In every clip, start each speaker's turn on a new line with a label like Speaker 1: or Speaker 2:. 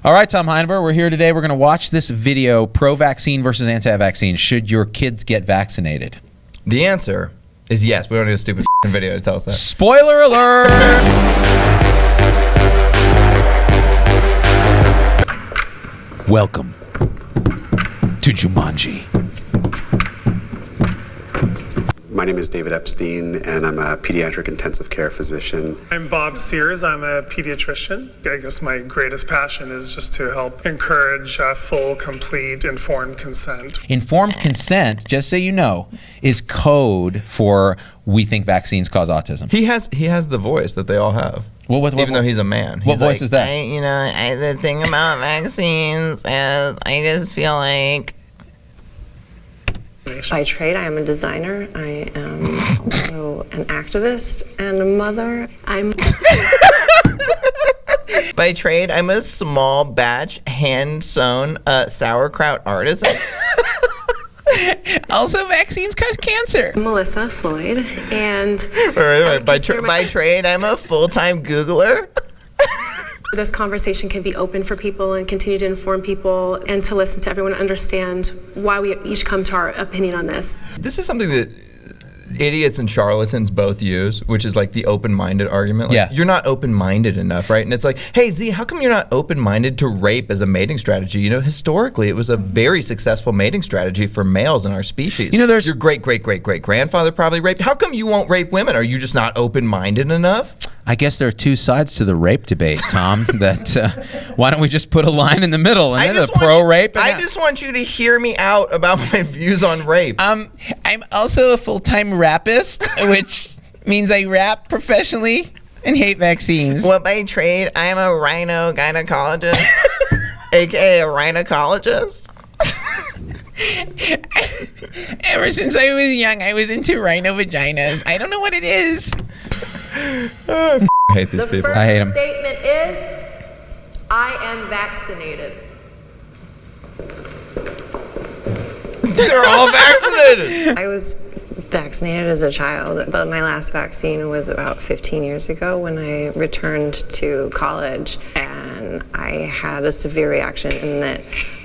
Speaker 1: All right, Tom Heineberg, we're here today. We're going to watch this video, pro-vaccine versus anti-vaccine. Should your kids get vaccinated?
Speaker 2: The answer is yes. We don't need a stupid video to tell us that.
Speaker 1: Spoiler alert! Welcome to Jumanji.
Speaker 3: My name is David Epstein, and I'm a pediatric intensive care physician.
Speaker 4: I'm Bob Sears. I'm a pediatrician. I guess my greatest passion is just to help encourage full, complete, informed consent.
Speaker 1: Informed consent, just so you know, is code for we think vaccines cause autism.
Speaker 2: He has the voice that they all have. Even though he's a man.
Speaker 1: What voice is that?
Speaker 5: The thing about vaccines is I just feel like...
Speaker 6: By trade, I am a designer. I am also an activist and a mother.
Speaker 5: By trade, I'm a small batch hand-sewn sauerkraut artisan.
Speaker 1: Also, vaccines cause cancer.
Speaker 7: Melissa Floyd, and
Speaker 5: wait. By trade, I'm a full-time Googler.
Speaker 7: This conversation can be open for people and continue to inform people and to listen to everyone, understand why we each come to our opinion on this.
Speaker 2: This is something that idiots and charlatans both use, which is like the open-minded argument. Like, you're not open-minded enough, right? And it's like, hey, Z, how come you're not open-minded to rape as a mating strategy? You know, historically, it was a very successful mating strategy for males in our species. You know, there's your great-great-great-great-grandfather probably raped. How come you won't rape women? Are you just not open-minded enough?
Speaker 1: I guess there are two sides to the rape debate, Tom. Why don't we just put a line in the middle and then pro-rape?
Speaker 5: I just want you to hear me out about my views on rape.
Speaker 8: I'm also a full-time rapist, which means I rap professionally and hate vaccines.
Speaker 5: Well, by trade, I'm a rhino gynecologist, aka a rhinocologist.
Speaker 8: Ever since I was young, I was into rhino vaginas. I don't know what it is.
Speaker 2: I hate these people.
Speaker 9: I hate them. The first statement is, I am vaccinated.
Speaker 5: They're all vaccinated.
Speaker 6: I was vaccinated as a child, but my last vaccine was about 15 years ago when I returned to college, and I had a severe reaction in that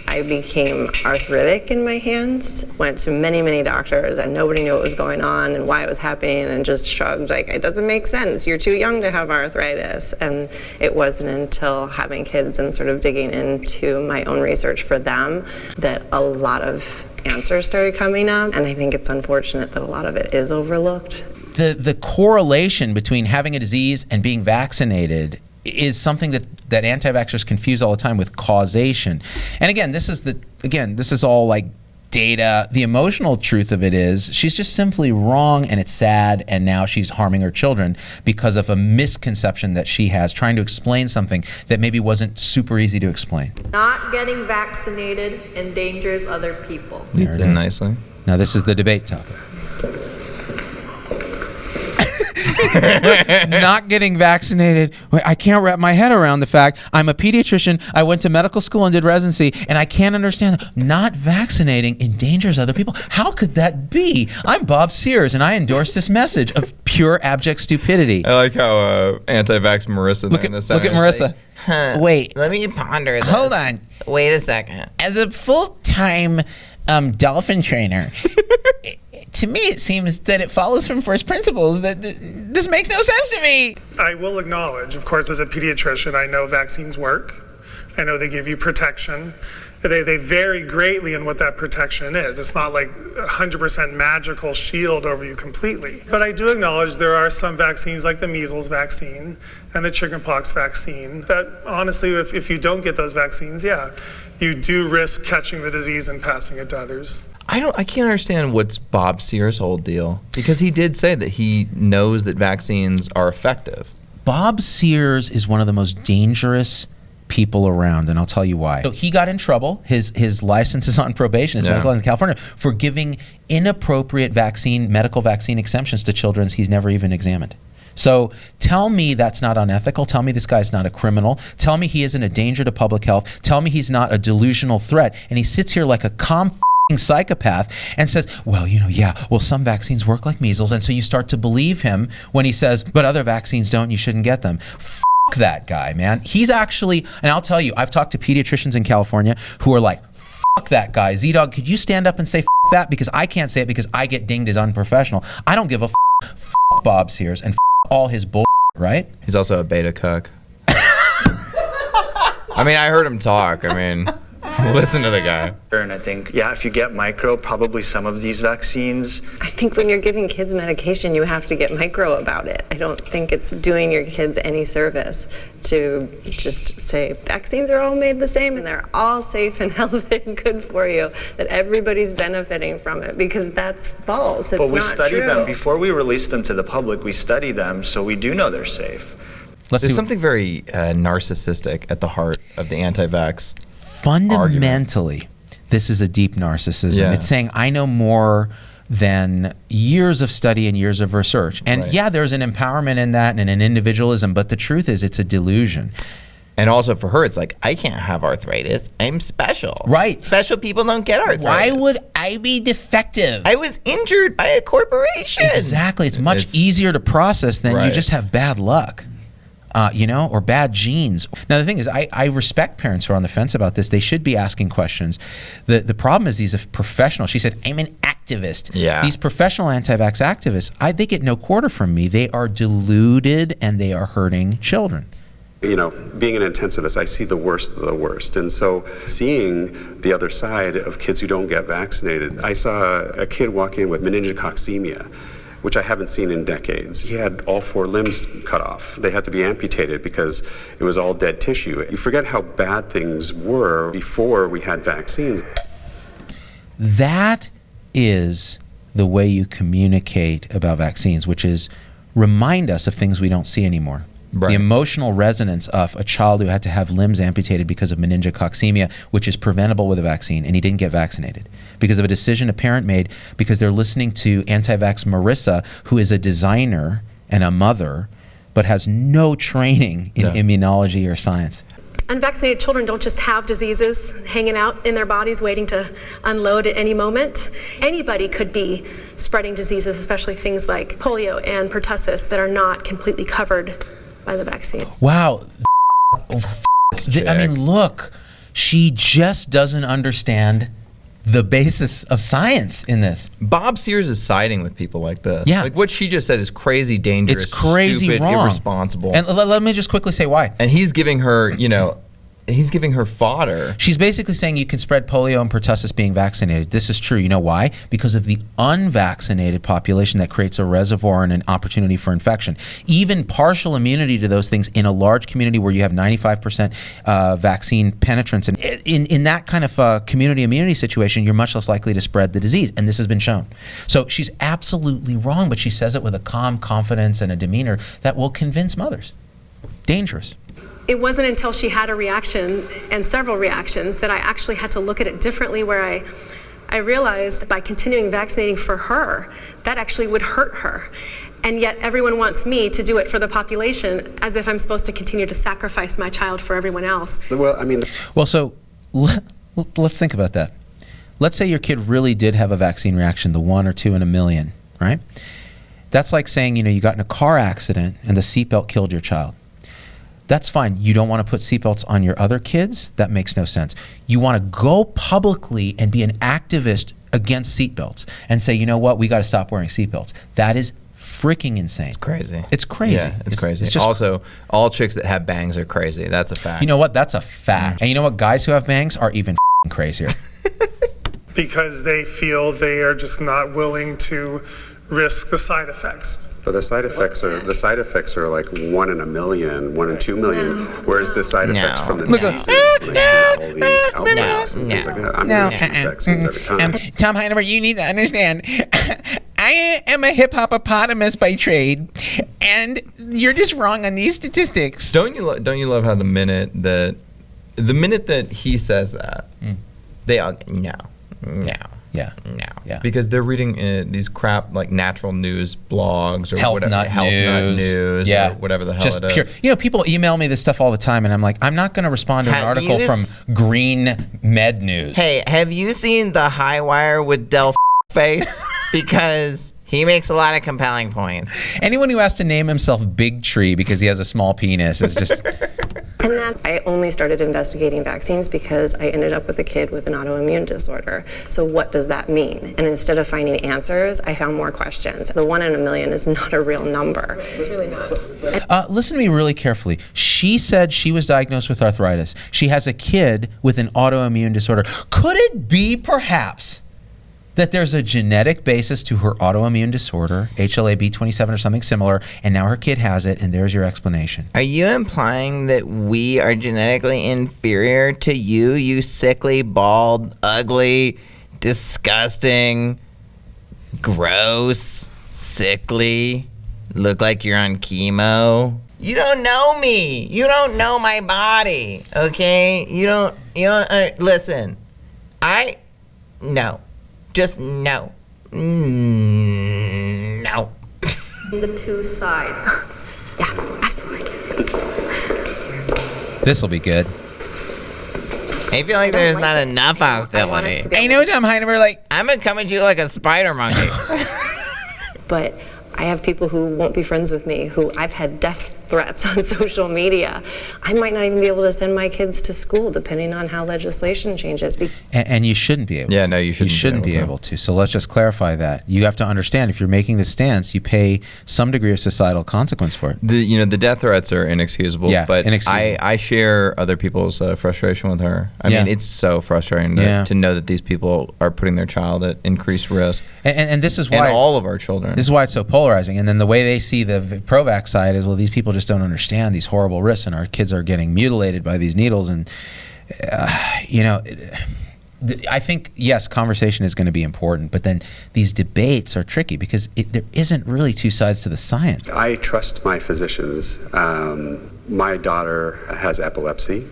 Speaker 6: I became arthritic in my hands. Went to many, many doctors, and nobody knew what was going on and why it was happening, and just shrugged like, it doesn't make sense. You're too young to have arthritis. And it wasn't until having kids and sort of digging into my own research for them that a lot of answers started coming up. And I think it's unfortunate that a lot of it is overlooked.
Speaker 1: The correlation between having a disease and being vaccinated is something that anti-vaxxers confuse all the time with causation. And again, this is all like data. The emotional truth of it is she's just simply wrong, and it's sad, and now she's harming her children because of a misconception that she has, trying to explain something that maybe wasn't super easy to explain.
Speaker 9: Not getting vaccinated endangers other people.
Speaker 2: Leads in nicely.
Speaker 1: Now this is the debate topic. Not getting vaccinated. I can't wrap my head around the fact I'm a pediatrician. I went to medical school and did residency, and I can't understand that not vaccinating endangers other people. How could that be? I'm Bob Sears, and I endorse this message of pure abject stupidity.
Speaker 2: I like how anti-vax Marissa.
Speaker 1: Look at Marissa.
Speaker 5: Like,
Speaker 8: Wait.
Speaker 5: Let me ponder this.
Speaker 8: Hold on.
Speaker 5: Wait a second.
Speaker 8: As a full-time dolphin trainer, to me it seems that it follows from first principles that this makes no sense to me.
Speaker 4: I will acknowledge, of course, as a pediatrician, I know vaccines work. I know they give you protection. They vary greatly in what that protection is. It's not like 100% magical shield over you completely. But I do acknowledge there are some vaccines like the measles vaccine and the chickenpox vaccine that honestly, if you don't get those vaccines, you do risk catching the disease and passing it to others.
Speaker 2: I can't understand what's Bob Sears' whole deal, because he did say that he knows that vaccines are effective.
Speaker 1: Bob Sears is one of the most dangerous people around, and I'll tell you why. So he got in trouble. His license is on probation, his medical license in California, for giving inappropriate medical vaccine exemptions to children he's never even examined. So tell me that's not unethical. Tell me this guy's not a criminal. Tell me he isn't a danger to public health. Tell me he's not a delusional threat. And he sits here like a psychopath and says, well, some vaccines work like measles. And so you start to believe him when he says, but other vaccines don't, you shouldn't get them. that guy, man. He's actually, and I'll tell you, I've talked to pediatricians in California who are like, fuck that guy. Z-Dog, could you stand up and say fuck that? Because I can't say it because I get dinged as unprofessional. I don't give a fuck Bob Sears and all his bull, right?
Speaker 2: He's also a beta cuck. I mean, I heard him talk. I mean, listen to the guy.
Speaker 10: And I think, yeah, if you get micro, probably some of these vaccines.
Speaker 6: I think when you're giving kids medication, you have to get micro about it. I don't think it's doing your kids any service to just say vaccines are all made the same and they're all safe and healthy and good for you, that everybody's benefiting from it, because that's false. It's
Speaker 10: But we
Speaker 6: not
Speaker 10: study
Speaker 6: true.
Speaker 10: them before we release them to the public. We study them, so we do know they're safe.
Speaker 2: There's something very narcissistic at the heart of the anti-vax
Speaker 1: Fundamentally, this is a deep narcissism.
Speaker 2: Yeah.
Speaker 1: It's saying, I know more than years of study and years of research. And yeah, there's an empowerment in that and an individualism, but the truth is it's a delusion.
Speaker 2: And also for her, it's like, I can't have arthritis. I'm special.
Speaker 1: Right.
Speaker 2: Special people don't get arthritis.
Speaker 8: Why would I be defective?
Speaker 2: I was injured by a corporation.
Speaker 1: Exactly. It's much easier to process than you just have bad luck. Or bad genes. Now, the thing is, I respect parents who are on the fence about this. They should be asking questions. The problem is these are professionals. She said, I'm an activist.
Speaker 2: Yeah.
Speaker 1: These professional anti-vax activists, they get no quarter from me. They are deluded and they are hurting children.
Speaker 3: Being an intensivist, I see the worst of the worst. And so seeing the other side of kids who don't get vaccinated, I saw a kid walk in with meningococcemia, which I haven't seen in decades. He had all 4 limbs cut off. They had to be amputated because it was all dead tissue. You forget how bad things were before we had vaccines.
Speaker 1: That is the way you communicate about vaccines, which is remind us of things we don't see anymore. Right. The emotional resonance of a child who had to have limbs amputated because of meningococcemia, which is preventable with a vaccine, and he didn't get vaccinated because of a decision a parent made because they're listening to anti-vax Marissa, who is a designer and a mother, but has no training in immunology or science.
Speaker 7: Unvaccinated children don't just have diseases hanging out in their bodies waiting to unload at any moment. Anybody could be spreading diseases, especially things like polio and pertussis that are not completely covered by the vaccine.
Speaker 1: Wow. I mean, look, she just doesn't understand the basis of science in this.
Speaker 2: Bob Sears is siding with people like this.
Speaker 1: Yeah.
Speaker 2: Like what she just said is crazy dangerous,
Speaker 1: it's crazy
Speaker 2: stupid,
Speaker 1: wrong.
Speaker 2: irresponsible.
Speaker 1: And let me just quickly say why.
Speaker 2: And he's giving her, he's giving her fodder.
Speaker 1: She's basically saying you can spread polio and pertussis being vaccinated. This is true. You know why? Because of the unvaccinated population that creates a reservoir and an opportunity for infection. Even partial immunity to those things in a large community where you have 95% vaccine penetrance. And in that kind of community immunity situation, you're much less likely to spread the disease. And this has been shown. So she's absolutely wrong, but she says it with a calm confidence and a demeanor that will convince mothers. Dangerous.
Speaker 7: It wasn't until she had a reaction and several reactions that I actually had to look at it differently, where I realized by continuing vaccinating for her, that actually would hurt her. And yet everyone wants me to do it for the population as if I'm supposed to continue to sacrifice my child for everyone else.
Speaker 1: So let's think about that. Let's say your kid really did have a vaccine reaction, the 1 or 2 in a million, right? That's like saying, you got in a car accident and the seatbelt killed your child. That's fine. You don't want to put seatbelts on your other kids? That makes no sense. You want to go publicly and be an activist against seatbelts and say, you know what, we got to stop wearing seatbelts. That is freaking insane.
Speaker 2: It's crazy.
Speaker 1: It's crazy.
Speaker 2: Yeah, it's crazy. It's also, all chicks that have bangs are crazy. That's a fact.
Speaker 1: You know what? That's a fact. And you know what? Guys who have bangs are even crazier.
Speaker 4: Because they feel they are just not willing to risk the side effects.
Speaker 3: But the side effects are like 1 in a million, 1 in 2 million, whereas the side effects from the diseases, all these outbreaks and things like that. I'm using vaccines every time.
Speaker 8: Tom Heineberg, you need to understand. I am a hip-hop-opotamus by trade, and you're just wrong on these statistics.
Speaker 2: Don't you love how the minute that he says that, they all no.
Speaker 1: Yeah.
Speaker 2: Because they're reading these crap like natural news blogs or
Speaker 1: Health Nut
Speaker 2: News or whatever the hell
Speaker 1: just
Speaker 2: it is.
Speaker 1: Pure. People email me this stuff all the time, and I'm like, I'm not going to respond to an article from Green Med News.
Speaker 5: Hey, have you seen the High Wire with Del Face? Because He makes a lot of compelling points.
Speaker 1: Anyone who has to name himself Big Tree because he has a small penis is just...
Speaker 6: And then I only started investigating vaccines because I ended up with a kid with an autoimmune disorder. So what does that mean? And instead of finding answers, I found more questions. The 1 in a million is not a real number.
Speaker 7: It's really not.
Speaker 1: Listen to me really carefully. She said she was diagnosed with arthritis. She has a kid with an autoimmune disorder. Could it be perhaps that there's a genetic basis to her autoimmune disorder, HLA-B27 or something similar, and now her kid has it, and there's your explanation?
Speaker 5: Are you implying that we are genetically inferior to you, you sickly, bald, ugly, disgusting, gross, sickly, look like you're on chemo? You don't know me. You don't know my body, okay? You don't listen. No. Just no. No.
Speaker 9: The two sides.
Speaker 6: Yeah, absolutely.
Speaker 1: This will be good.
Speaker 5: I feel like there's not enough hostility.
Speaker 8: I know, Tom Heineberg, like,
Speaker 5: I'm gonna come at you like a spider monkey.
Speaker 6: But I have people who won't be friends with me, who I've had death threats on social media. I might not even be able to send my kids to school depending on how legislation changes.
Speaker 1: And you shouldn't be able to.
Speaker 2: Yeah, no, you shouldn't.
Speaker 1: You shouldn't be able to. So let's just clarify that. You have to understand, if you're making this stance, you pay some degree of societal consequence for it.
Speaker 2: The death threats are inexcusable.
Speaker 1: Yeah,
Speaker 2: but
Speaker 1: inexcusable.
Speaker 2: I share other people's frustration with her. I mean, it's so frustrating to know that these people are putting their child at increased risk.
Speaker 1: And this is why,
Speaker 2: and all of our children.
Speaker 1: This is why it's so polarizing. And then the way they see the pro-vax side is, well, these people just don't understand these horrible risks, and our kids are getting mutilated by these needles. And I think, yes, conversation is going to be important, but then these debates are tricky because there isn't really two sides to the science.
Speaker 3: I trust my physicians. My daughter has epilepsy,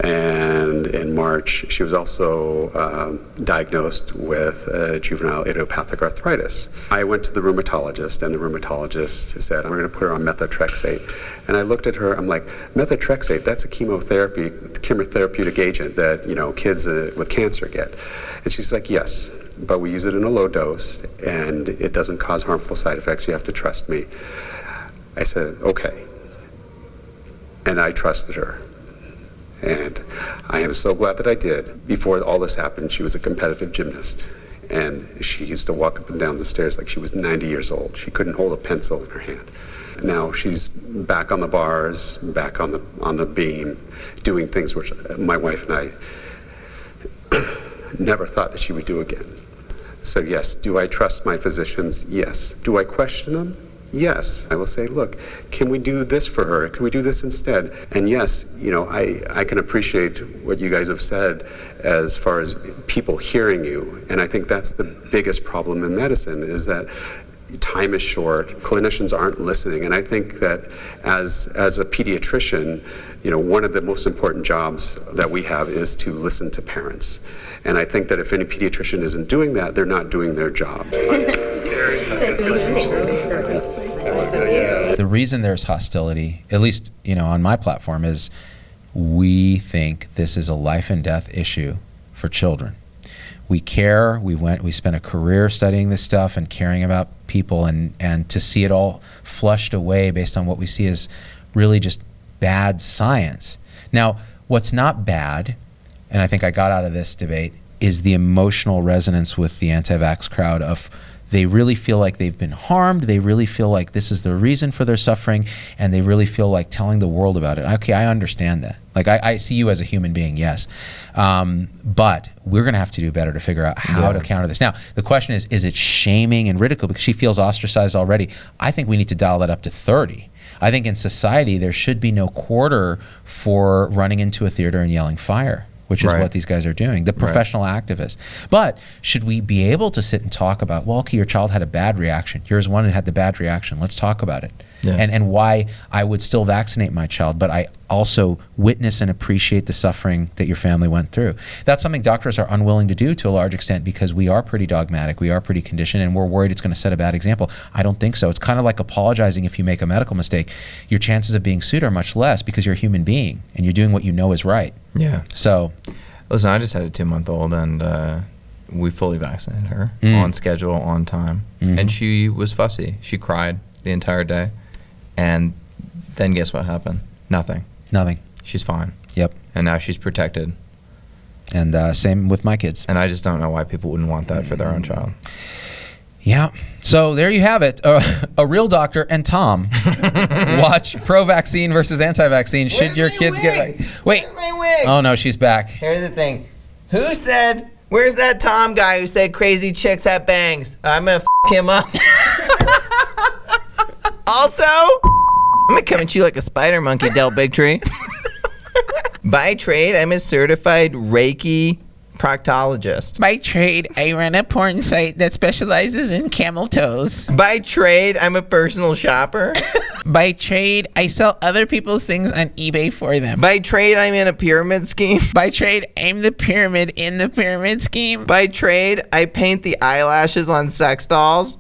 Speaker 3: and in March she was also diagnosed with juvenile idiopathic arthritis. I went to the rheumatologist, and the rheumatologist said, I'm going to put her on methotrexate. And I looked at her, I'm like, methotrexate, that's a chemotherapeutic agent that kids with cancer get. And she's like, yes, but we use it in a low dose, and it doesn't cause harmful side effects. You have to trust me. I said, okay. And I trusted her. And I am so glad that I did. Before all this happened, she was a competitive gymnast. And she used to walk up and down the stairs like she was 90 years old. She couldn't hold a pencil in her hand. Now she's back on the bars, back on the beam, doing things which my wife and I never thought that she would do again. So yes, do I trust my physicians? Yes. Do I question them? Yes. I will say, look, can we do this for her? Can we do this instead? And yes, I can appreciate what you guys have said as far as people hearing you. And I think that's the biggest problem in medicine, is that time is short, clinicians aren't listening. And I think that as a pediatrician, one of the most important jobs that we have is to listen to parents. And I think that if any pediatrician isn't doing that, they're not doing their job.
Speaker 1: The reason there's hostility, at least on my platform, is we think this is a life and death issue for children. We care. We spent a career studying this stuff and caring about people, and to see it all flushed away based on what we see as really just bad science. Now, what's not bad, and I think I got out of this debate, is the emotional resonance with the anti-vax crowd of, they really feel like they've been harmed, they really feel like this is the reason for their suffering, and they really feel like telling the world about it. Okay, I understand that. Like, I see you as a human being, yes. But we're going to have to do better to figure out how to counter this. Now, the question is it shaming and ridicule? Because she feels ostracized already. I think we need to dial that up to 30. I think in society, there should be no quarter for running into a theater and yelling fire, which is what these guys are doing, the professional activists. But should we be able to sit and talk about, well, okay, your child had a bad reaction. Here's one that had the bad reaction. Let's talk about it. Yeah. And why I would still vaccinate my child, but I also witness and appreciate the suffering that your family went through. That's something doctors are unwilling to do to a large extent because we are pretty dogmatic, we are pretty conditioned, and we're worried it's going to set a bad example. I don't think so. It's kind of like apologizing if you make a medical mistake. Your chances of being sued are much less because you're a human being and you're doing what you know is right.
Speaker 2: Yeah.
Speaker 1: So,
Speaker 2: listen, I just had a 2-month-old, and we fully vaccinated her on schedule, on time. And she was fussy. She cried the entire day. And then guess what happened? Nothing. She's fine.
Speaker 1: Yep.
Speaker 2: And now she's protected.
Speaker 1: And same with my kids.
Speaker 2: And I just don't know why people wouldn't want that for their own child.
Speaker 1: Yeah. So there you have it. A real doctor and Tom watch pro-vaccine versus anti-vaccine. Should your kids get... Wait.
Speaker 5: Where's my wig?
Speaker 1: Oh, no, she's back.
Speaker 5: Here's the thing. Who said... Where's that Tom guy who said crazy chicks have bangs? I'm gonna him up. Also, I'm gonna come at you like a spider monkey, Del Bigtree. By trade, I'm a certified Reiki proctologist.
Speaker 8: By trade, I run a porn site that specializes in camel toes.
Speaker 5: By trade, I'm a personal shopper.
Speaker 8: By trade, I sell other people's things on eBay for them.
Speaker 5: By trade, I'm in a pyramid scheme.
Speaker 8: By trade, I'm the pyramid in the pyramid scheme.
Speaker 5: By trade, I paint the eyelashes on sex dolls.